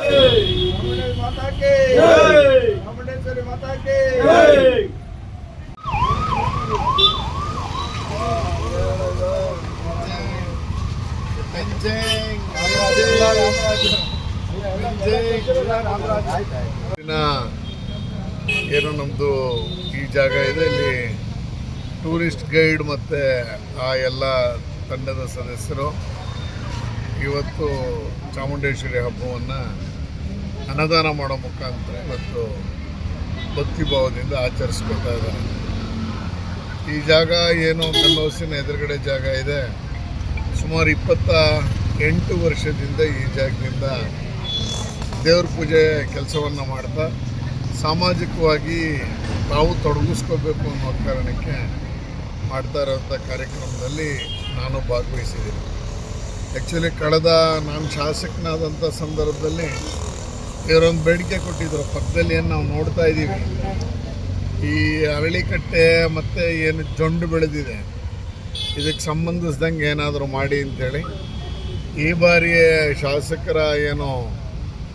माता के चामुंडेश्वरी माता के ಏನು ನಮ್ಮದು ಈ ಜಾಗ ಇದೆ, ಇಲ್ಲಿ ಟೂರಿಸ್ಟ್ ಗೈಡ್ ಮತ್ತು ಆ ಎಲ್ಲ ತಂಡದ ಸದಸ್ಯರು ಇವತ್ತು ಚಾಮುಂಡೇಶ್ವರಿ ಹಬ್ಬವನ್ನು ಅನ್ನದಾನ ಮಾಡೋ ಮುಖಾಂತರ ಇವತ್ತು ಭಕ್ತಿಭಾವದಿಂದ ಆಚರಿಸ್ಕೊತಾ ಇದ್ದಾರೆ. ಈ ಜಾಗ ಏನು ಕನ್ನೌಸಿನ ಎದುರುಗಡೆ ಜಾಗ ಇದೆ. ಸುಮಾರು 28 ವರ್ಷದಿಂದ ಈ ಜಾಗದಿಂದ ದೇವ್ರ ಪೂಜೆ ಕೆಲಸವನ್ನು ಮಾಡ್ತಾ ಸಾಮಾಜಿಕವಾಗಿ ತಾವು ತೊಡಗಿಸ್ಕೋಬೇಕು ಅನ್ನೋ ಕಾರಣಕ್ಕೆ ಮಾಡ್ತಾ ಇರೋಂಥ ಕಾರ್ಯಕ್ರಮದಲ್ಲಿ ನಾನು ಭಾಗವಹಿಸಿದ್ದೀನಿ. ಆ್ಯಕ್ಚುಲಿ ಕಳೆದ ನಾನು ಶಾಸಕನಾದಂಥ ಸಂದರ್ಭದಲ್ಲಿ ಇವರೊಂದು ಬೇಡಿಕೆ ಕೊಟ್ಟಿದ್ದರು. ಪಕ್ಕದಲ್ಲಿ ಏನು ನಾವು ನೋಡ್ತಾ ಇದ್ದೀವಿ, ಈ ಅರಳಿಕಟ್ಟೆ ಮತ್ತು ಏನು ಜೊಂಡು ಬೆಳೆದಿದೆ, ಇದಕ್ಕೆ ಸಂಬಂಧಿಸಿದಂಗೆ ಏನಾದರೂ ಮಾಡಿ ಅಂಥೇಳಿ ಈ ಬಾರಿ ಶಾಸಕರ ಏನು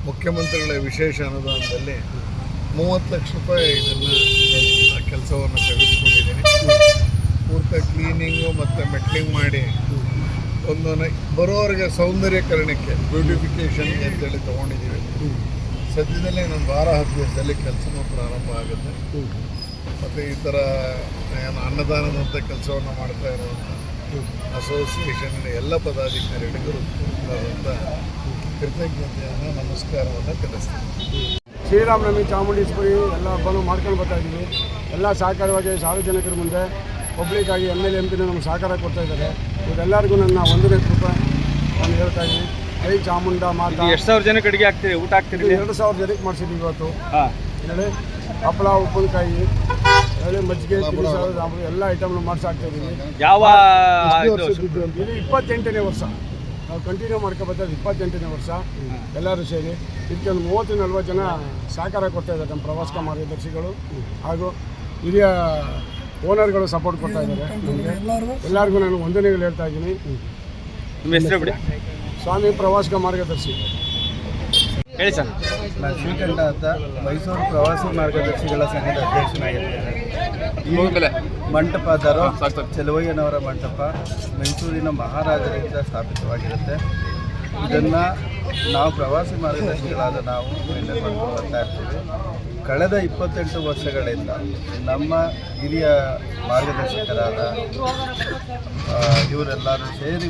ಮುಖ್ಯಮಂತ್ರಿಗಳ ವಿಶೇಷ ಅನುದಾನದಲ್ಲಿ 30 ಲಕ್ಷ ರೂಪಾಯಿ ಇದನ್ನು ಕೆಲಸವನ್ನು ತೆಗೆದುಕೊಂಡಿದ್ದೀನಿ. ಪೂರ್ತಿ ಕ್ಲೀನಿಂಗು ಮತ್ತು ಮೆಟ್ಲಿಂಗ್ ಮಾಡಿ ಒಂದು ಬರೋರಿಗೆ ಸೌಂದರ್ಯೀಕರಣಕ್ಕೆ ಬ್ಯೂಟಿಫಿಕೇಷನ್ಗೆ ಅಂತೇಳಿ ತೊಗೊಂಡಿದ್ದೀವಿ. ಸದ್ಯದಲ್ಲೇ ಇನ್ನೊಂದು ವಾರ 10 ದಿವಸದಲ್ಲಿ ಕೆಲಸನೂ ಪ್ರಾರಂಭ ಆಗುತ್ತೆ. ಮತ್ತು ಈ ಥರ ಏನು ಅನ್ನದಾನದಂಥ ಕೆಲಸವನ್ನು ಮಾಡ್ತಾ ಇರುವಂಥ ಅಸೋಸಿಯೇಷನ್ನ ಎಲ್ಲ ಪದಾಧಿಕಾರಿಗಳಿಗೂ ಆದಂಥ ಕೃತಜ್ಞತೆಯನ್ನು ನಮಸ್ಕಾರವನ್ನು ತಿಳಿಸ್ತೀನಿ. ಶ್ರೀರಾಮನವಮಿ ಚಾಮುಂಡೇಶ್ವರಿ ಎಲ್ಲ ಹಬ್ಬನೂ ಮಾಡ್ಕೊಂಡು ಬರ್ತಾ ಇದ್ದೀವಿ. ಎಲ್ಲ ಸಹಕಾರವಾಗಿ ಸಾರ್ವಜನಿಕರ ಮುಂದೆ ಪಬ್ಲಿಕ್ಕಾಗಿ MLA MP ನಮ್ಗೆ ಸಹಕಾರ ಕೊಡ್ತಾ ಇದ್ದಾರೆ. ಇವರೆಲ್ಲರಿಗೂ ನನ್ನ ವಂದನೆ ಕೃಪ ನಾನು ಹೇಳ್ತಾ ಇದ್ದೀನಿ. ಜೈ ಚಾಮುಂಡ ಮಾತಾ. 1000 ಜನಕ್ಕೆ ಅಡುಗೆ ಆಗ್ತೀರಿ, ಊಟ ಆಗ್ತೀರಿ? 2000 ಜನಕ್ಕೆ ಮಾಡಿಸಿದ್ವಿ ಇವತ್ತು. ಹೇಳಿ ಹಪ್ಪಳ, ಉಪ್ಪಿನಕಾಯಿ, ಹೇಳಿ ಮಜ್ಜಿಗೆ, ಎಲ್ಲ ಐಟಮ್ನು ಮಾಡಿಸಾಕ್ತಾ ಇದ್ದೀವಿ. ಯಾವ ಇದು 28ನೇ ವರ್ಷ ನಾವು ಕಂಟಿನ್ಯೂ ಮಾಡ್ಕೊಬರ್ತಾ ಇದ್ದೀವಿ. 28ನೇ ವರ್ಷ ಎಲ್ಲರೂ ಸೇರಿ ಇದಕ್ಕೆ ಒಂದು 30-40 ಜನ ಸಹಕಾರ ಕೊಡ್ತಾ ಇದ್ದಾರೆ. ನಮ್ಮ ಪ್ರವಾಸ ಮಾರ್ಗದರ್ಶಿಗಳು ಹಾಗೂ ಹಿರಿಯ ಓನರ್ಗಳು ಸಪೋರ್ಟ್ ಕೊಡ್ತಾ ಇದ್ದಾರೆ ನಮಗೆ. ಎಲ್ಲರಿಗೂ ನಾನು ವಂದನೆಗಳು ಹೇಳ್ತಾ ಇದ್ದೀನಿ. ನಿಮ್ಮ ಹೆಸರು ಬಿಡಿ. ಸ್ವಾಮಿ ಪ್ರವಾಸ ಮಾರ್ಗದರ್ಶಿ. ಹೇಳಿ ಸರ್. ನಾನು ಶ್ರೀಕಂಠ ಅಂತ ಮೈಸೂರು ಪ್ರವಾಸಿ ಮಾರ್ಗದರ್ಶಿಗಳ ಸಂಘದ ಅಧ್ಯಕ್ಷನಾಗಿದ್ದೇನೆ. ಈ ಮಂಟಪ ಚೆಲುವಯ್ಯನವರ ಮಂಟಪ ಮೈಸೂರಿನ ಮಹಾರಾಜರಿಂದ ಸ್ಥಾಪಿತವಾಗಿರುತ್ತೆ. ಇದನ್ನು ನಾವು ಪ್ರವಾಸಿ ಮಾರ್ಗದರ್ಶಿಗಳಾದ ನಾವು ಮೇಂಟೈನ್ ಮಾಡ್ಕೊಂಡು ಬರ್ತಾ ಇರ್ತೀವಿ. ಕಳೆದ 28 ವರ್ಷಗಳಿಂದ ನಮ್ಮ ಹಿರಿಯ ಮಾರ್ಗದರ್ಶಕರಾದ ಇವರೆಲ್ಲರೂ ಸೇರಿ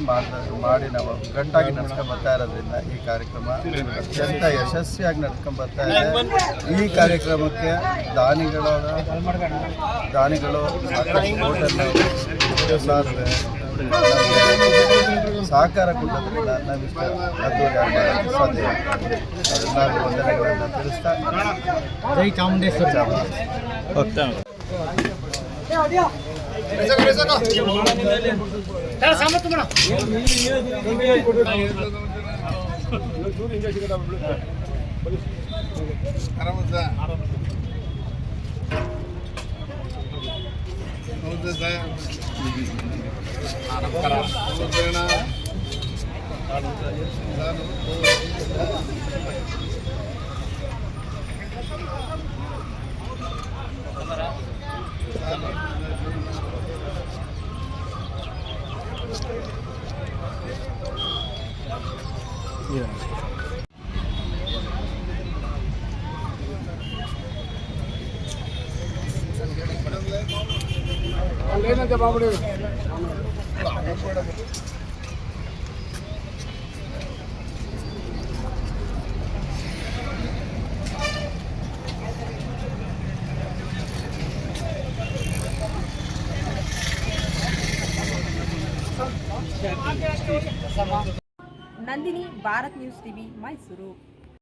ಮಾಡಿ ನಾವು ಗಟ್ಟಾಗಿ ನಡ್ಸ್ಕೊಂಡು ಬರ್ತಾ ಇರೋದ್ರಿಂದ ಈ ಕಾರ್ಯಕ್ರಮ ಅತ್ಯಂತ ಯಶಸ್ವಿಯಾಗಿ ನಡ್ಸ್ಕೊಂಡು ಬರ್ತಾ ಇದೆ. ಈ ಕಾರ್ಯಕ್ರಮಕ್ಕೆ ದಾನಿಗಳು ಹೋಟೆಲ್ ಸಹಕಾರ ಕೊಟ್ಟದ್ರಿಂದ ನಾವಿಷ್ಟ ಅದ್ದೂರಿಯಾಗಿ ಸಾಧ್ಯ. ಎಲ್ಲರಿಗೂ ವಂದನೆಗಳನ್ನು ತಿಳಿಸ್ತಾ ಜೈ ಚಾಮುಂಡೇಶ್ವರಿ. ಏನಂತೆ ಬಾಬುಡಿ ನಂದಿನಿ, ಭಾರತ್ ನ್ಯೂಸ್ ಟಿವಿ, ಮೈಸೂರು.